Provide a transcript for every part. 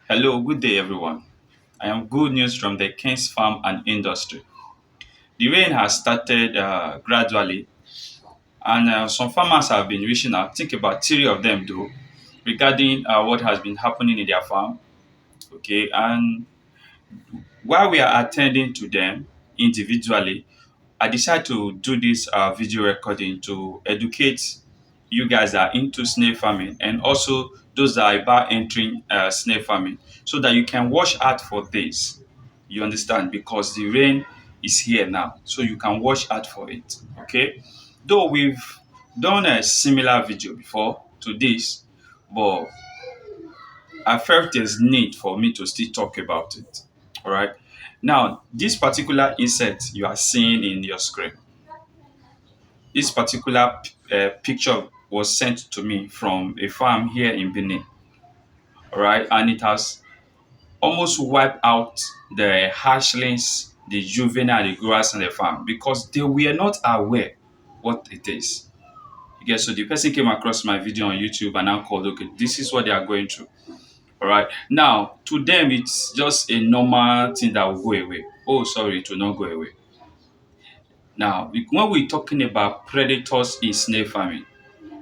Hello, good day everyone. I am good news from the King's Farm and Industry. The rain has started gradually, and some farmers have been reaching out. Think about three of them, though, regarding what has been happening in their farm. Okay, and while we are attending to them individually, I decided to do this video recording to educate you guys that are into snail farming and also those that are about entering snail farming so that you can watch out for this. You understand? Because the rain is here now, so you can watch out for it. Okay, though we've done a similar video before to this, but I felt there's need for me to still talk about it. All right. Now, this particular insect you are seeing in your screen, this particular picture was sent to me from a farm here in Benin. All right, and it has almost wiped out the hatchlings, the juvenile, the growers on the farm because they were not aware what it is. You get, so the person came across my video on YouTube and now called, okay, this is what they are going through. All right. Now, to them, it's just a normal thing that will go away. Oh, sorry, it will not go away. Now, when we're talking about predators in snail farming,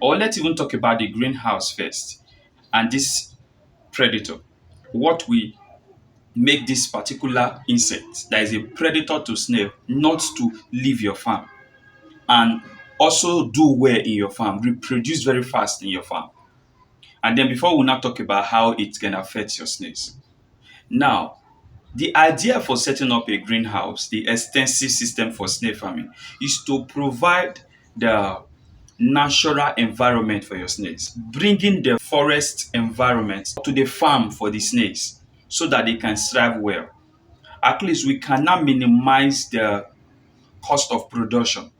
or let's even talk about the greenhouse first and this predator, what we make this particular insect that is a predator to snail not to leave your farm and also do well in your farm, reproduce very fast in your farm. And then before we now talk about how it can affect your snails. Now, the idea for setting up a greenhouse, the extensive system for snail farming, is to provide the natural environment for your snails, bringing the forest environment to the farm for the snails so that they can thrive well. At least we cannot minimize the cost of production,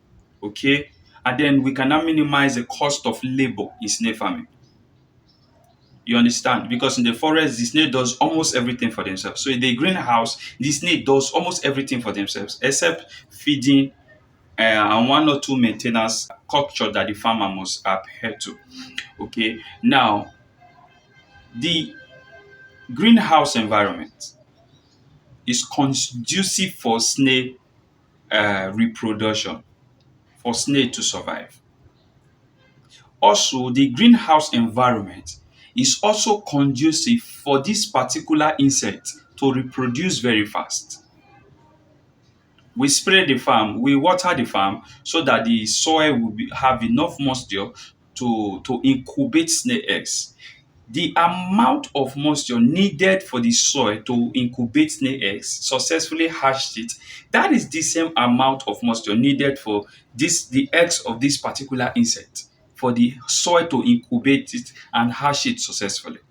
okay? And then we cannot minimize the cost of labor in snail farming. You understand? Because in the forest, the snail does almost everything for themselves. So in the greenhouse, the snail does almost everything for themselves except feeding and one or two maintenance culture that the farmer must adhere to. Okay. Now, the greenhouse environment is conducive for snail reproduction, for snail to survive. Also, the greenhouse environment is also conducive for this particular insect to reproduce very fast. We spray the farm, we water the farm so that the soil will have enough moisture to incubate snail eggs. The amount of moisture needed for the soil to incubate snail eggs, successfully hatched it, that is the same amount of moisture needed for the eggs of this particular insect, for the soil to incubate it and hatch it successfully.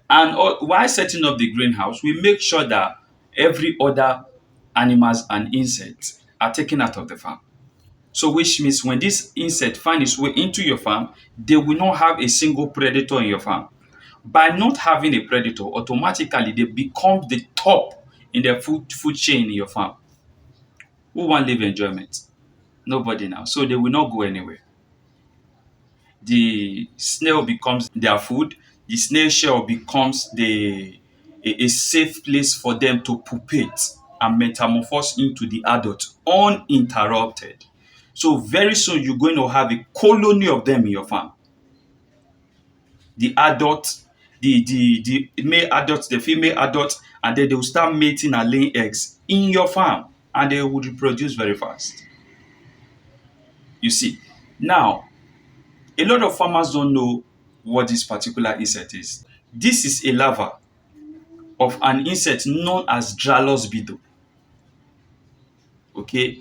And while setting up the greenhouse, we make sure that every other animals and insects are taken out of the farm. So which means when this insect find its way into your farm, they will not have a single predator in your farm. By not having a predator, automatically they become the top in the food chain in your farm. Who want live enjoyment? Nobody now. So they will not go anywhere. The snail becomes their food. The snail shell becomes a safe place for them to pupate and metamorphose into the adult uninterrupted. So very soon you're going to have a colony of them in your farm. The adult, the male adults, the female adults, and then they will start mating and laying eggs in your farm and they will reproduce very fast. You see, now a lot of farmers don't know what this particular insect is. This is a larva of an insect known as Drallus beetle. Okay,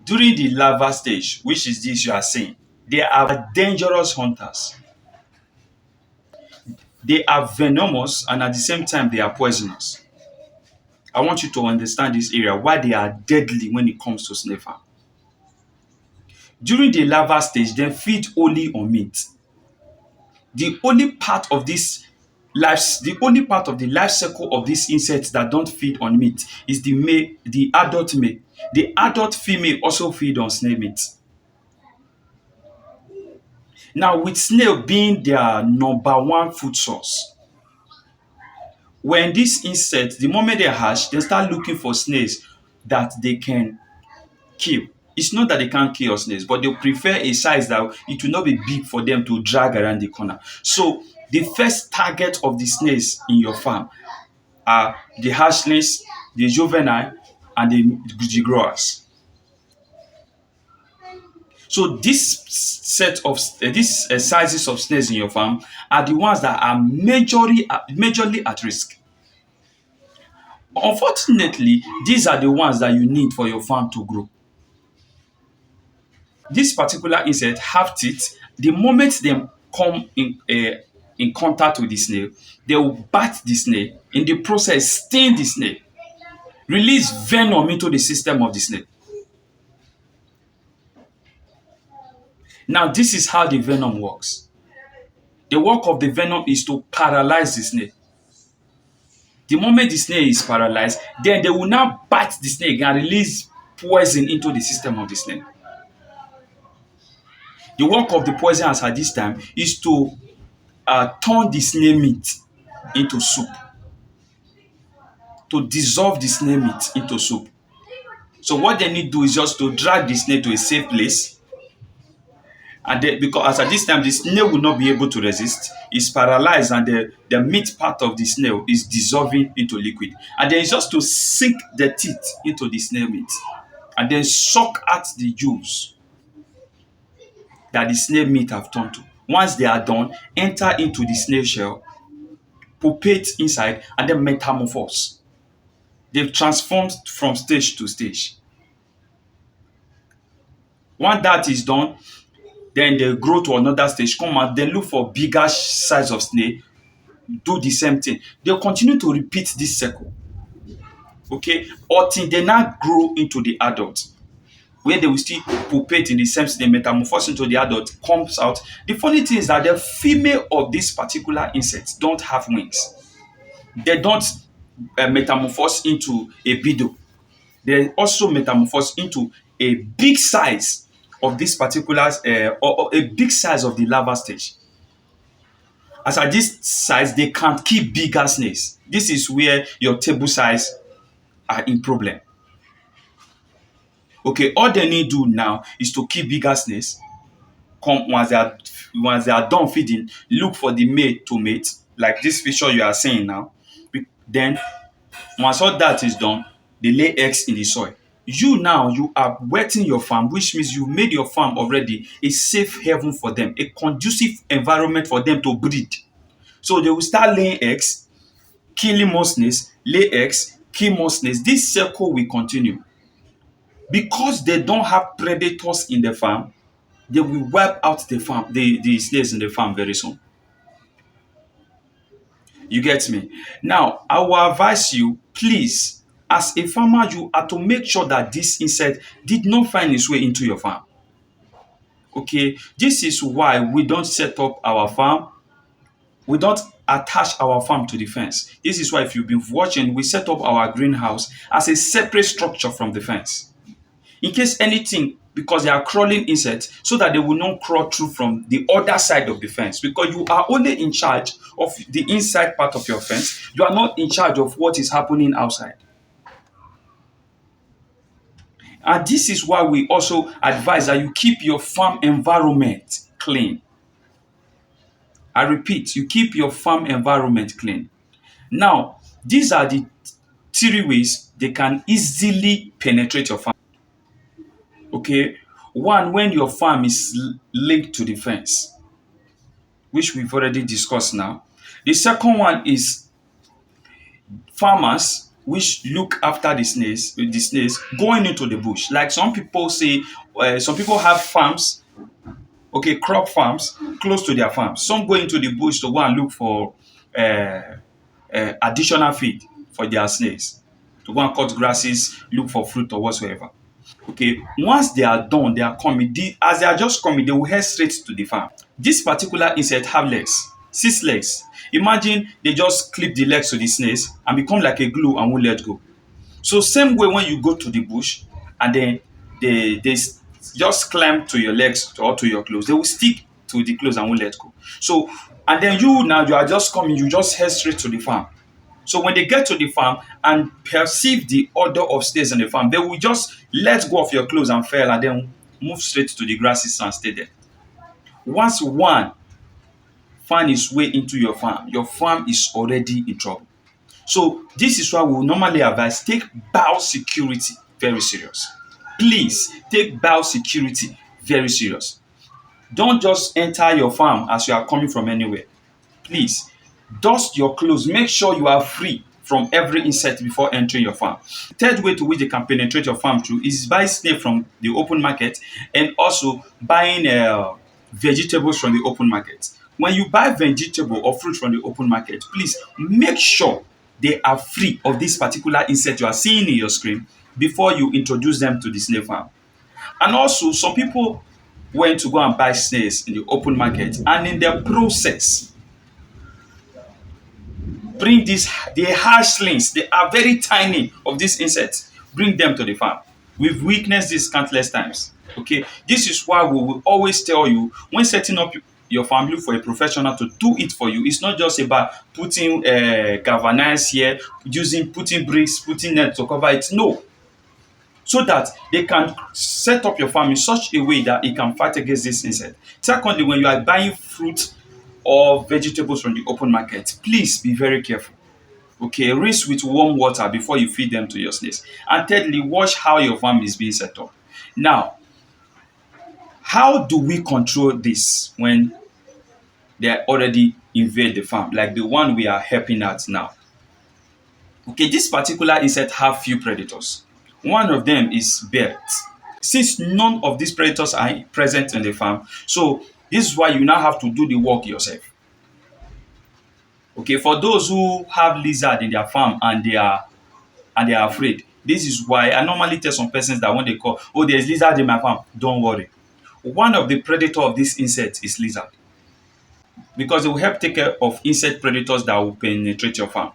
during the larva stage, which is this you are seeing, they are dangerous hunters. They are venomous and at the same time they are poisonous. I want you to understand this area why they are deadly when it comes to snail farm. During the larva stage, they feed only on meat. The only part of the only part of the life cycle of these insects that don't feed on meat is the adult male. The adult female also feed on snail meat. Now, with snail being their number one food source, when these insects, the moment they hatch, they start looking for snails that they can kill. It's not that they can't kill snails, but they prefer a size that it will not be big for them to drag around the corner. So the first target of the snails in your farm are the hatchlings, the juvenile, and the growers. So this set of these sizes of snails in your farm are the ones that are majorly at risk. Unfortunately, these are the ones that you need for your farm to grow. This particular insect have teeth. The moment they come in contact with the snail, they will bite the snail. In the process, sting the snail, release venom into the system of the snail. Now, this is how the venom works. The work of the venom is to paralyze the snail. The moment the snail is paralyzed, then they will now bite the snake and release poison into the system of the snake. The work of the poison as at this time is to turn the snail meat into soup, to dissolve the snail meat into soup. So what they need to do is just to drag the snail to a safe place, and then, because as at this time the snail will not be able to resist, it's paralyzed, and the meat part of the snail is dissolving into liquid, and then it's just to sink the teeth into the snail meat and then suck out the juice that the snail meat have turned to. Once they are done, enter into the snail shell, pupate inside, and then metamorphose. They've transformed from stage to stage. Once that is done, then they grow to another stage, come out, then look for bigger size of snail, do the same thing. They'll continue to repeat this cycle, okay, until they now grow into the adult, where they will still pupate in the same state, metamorphose into the adult, comes out. The funny thing is that the female of this particular insect don't have wings. They don't metamorphose into a beetle. They also metamorphose into a big size of this particular, or a big size of the larva stage. As at this size, they can't keep bigger snails. This is where your table size are in problem. Okay, all they need to do now is to keep bigger snails. Come once they are done feeding, look for the mate to mate, like this picture you are seeing now. Then once all that is done, they lay eggs in the soil. You are wetting your farm, which means you made your farm already a safe haven for them, a conducive environment for them to breed. So they will start laying eggs, killing more snails, lay eggs, kill more snails. This circle will continue. Because they don't have predators in the farm, they will wipe out the snails in the farm very soon. You get me? Now, I will advise you, please, as a farmer, you are to make sure that this insect did not find its way into your farm. Okay, this is why we don't set up our farm, we don't attach our farm to the fence. This is why, if you've been watching, we set up our greenhouse as a separate structure from the fence. In case anything, because they are crawling insects, so that they will not crawl through from the other side of the fence, because you are only in charge of the inside part of your fence. You are not in charge of what is happening outside. And this is why we also advise that you keep your farm environment clean. I repeat, you keep your farm environment clean. Now, these are the three ways they can easily penetrate your farm. Okay, one, when your farm is linked to the fence, which we've already discussed now. The second one is farmers which look after the snails going into the bush. Like some people say, some people have farms, okay, crop farms close to their farms. Some go into the bush to go and look for additional feed for their snails, to go and cut grasses, look for fruit or whatsoever. Okay, once they are done, they are coming. As they are just coming, they will head straight to the farm. This particular insect have legs, 6 legs. Imagine they just clip the legs to the snails and become like a glue and won't let go. So same way, when you go to the bush and then they just climb to your legs or to your clothes, they will stick to the clothes and won't let go. So, and then you now you are just coming, you just head straight to the farm. So when they get to the farm and perceive the odor of snails in the farm, they will just let go of your clothes and fell and then move straight to the grasses and stay there. Once one find its way into your farm is already in trouble. So this is why we normally advise take biosecurity very serious. Please take biosecurity very serious. Don't just enter your farm as you are coming from anywhere. Please dust your clothes. Make sure you are free from every insect before entering your farm. Third way to which they can penetrate your farm through is buy snail from the open market and also buying vegetables from the open market. When you buy vegetable or fruit from the open market, please make sure they are free of this particular insect you are seeing in your screen before you introduce them to the snail farm. And also, some people went to go and buy snails in the open market, and in the process, bring these the hatchlings, they are very tiny of these insects, bring them to the farm. We've witnessed this countless times. Okay, this is why we will always tell you when setting up your farm, look for a professional to do it for you. It's not just about putting galvanize here, using putting bricks, putting net to cover it. No, so that they can set up your farm in such a way that it can fight against this insect. Secondly, when you are buying fruit or vegetables from the open market, please be very careful. Okay, rinse with warm water before you feed them to your snails. And thirdly, watch how your farm is being set up. Now, how do we control this when they are already invade the farm, like the one we are helping at now? Okay, this particular insect have few predators. One of them is birds. Since none of these predators are present in the farm, so this is why you now have to do the work yourself. Okay, for those who have lizard in their farm and they are afraid, this is why I normally tell some persons that when they call, oh, there's lizard in my farm, don't worry. One of the predator of this insect is lizard, because it will help take care of insect predators that will penetrate your farm.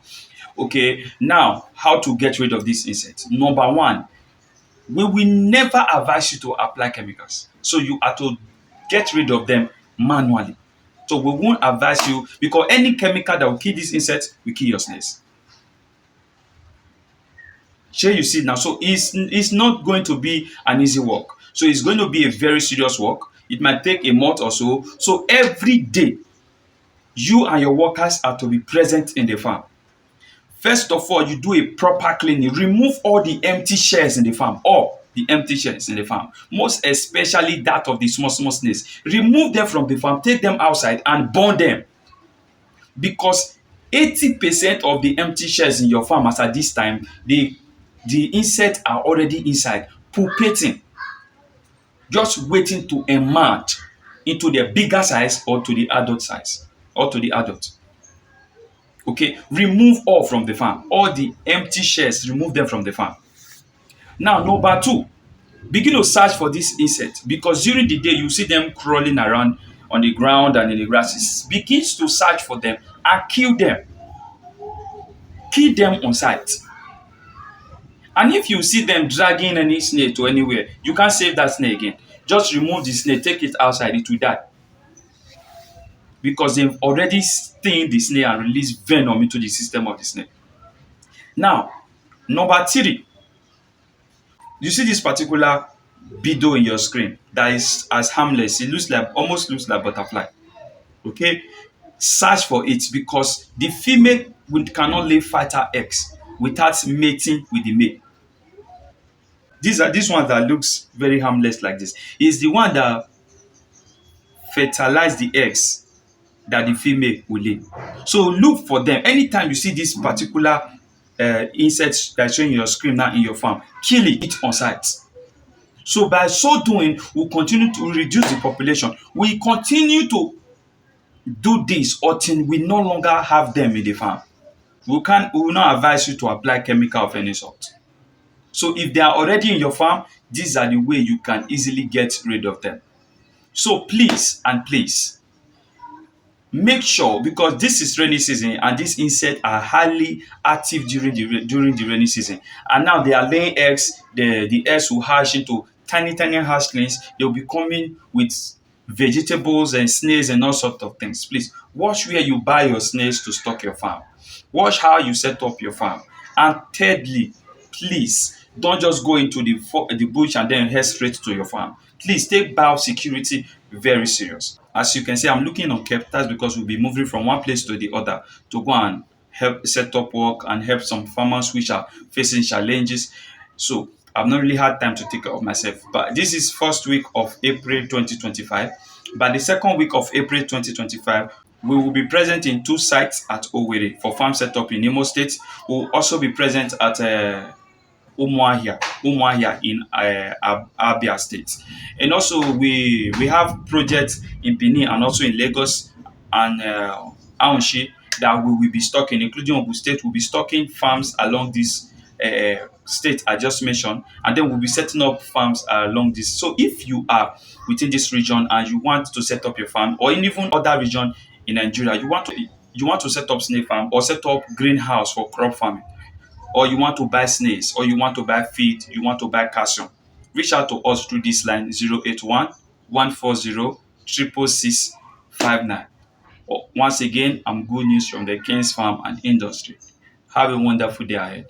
Okay, now how to get rid of this insect? Number one, we will never advise you to apply chemicals. So you are to get rid of them manually. So we won't advise you, because any chemical that will kill this insect will kill your snails. Shey you see now, so it's not going to be an easy work. So it's going to be a very serious work. It might take a month or so. So every day, you and your workers are to be present in the farm. First of all, you do a proper cleaning. Remove all the empty shells in the farm, all the empty shells in the farm, most especially that of the small small snails. Remove them from the farm, take them outside and burn them, because 80% of the empty shells in your farm as at this time, the insects are already inside, pupating, just waiting to emerge into the bigger size or to the adult size or to the adult. Okay, remove all from the farm, all the empty shells, remove them from the farm. Now, number two, begin to search for this insect, because during the day you see them crawling around on the ground and in the grasses. Begin to search for them and kill them on sight. And if you see them dragging any snail to anywhere, you can't save that snail again. Just remove the snail, take it outside, it will die, because they've already sting the snail and released venom into the system of the snail. Now, number three, you see this particular beetle in your screen that is as harmless. It looks like, almost looks like butterfly. Okay, search for it, because the female cannot lay fertile eggs without mating with the male. This one that looks very harmless like this is the one that fertilize the eggs that the female will lay. So look for them. Anytime you see this particular insect that's showing your screen now in your farm, kill it on sight. So by so doing, we'll continue to reduce the population. We continue to do this until we no longer have them in the farm. We will not advise you to apply chemical of any sort. So if they are already in your farm, these are the way you can easily get rid of them. So please and please, make sure, because this is rainy season and these insects are highly active during the rainy season, and now they are laying eggs. The eggs will hatch into tiny hatchlings. They will be coming with vegetables and snails and all sorts of things. Please watch where you buy your snails to stock your farm. Watch how you set up your farm. And thirdly, please don't just go into the bush and then head straight to your farm. Please take biosecurity very serious. As you can see, I'm looking on capitals because we'll be moving from one place to the other to go and help set up work and help some farmers which are facing challenges. So I've not really had time to take care of myself. But this is first week of April 2025. By the second week of April 2025, we will be present in two sites at Owerri for farm setup in Imo State. We will also be present at Umuahia in Abia State. And also we have projects in Benin and also in Lagos and Aunshi that we will be stocking, including Ogun State. We'll be stocking farms along this state I just mentioned, and then we'll be setting up farms along this. So if you are within this region and you want to set up your farm, or in even other region in Nigeria, you want to set up snail farm or set up greenhouse for crop farming, or you want to buy snails, or you want to buy feed, you want to buy calcium, reach out to us through this line 081 140 666 59. Once again, I'm Good News from the King's Farm and Industry. Have a wonderful day ahead.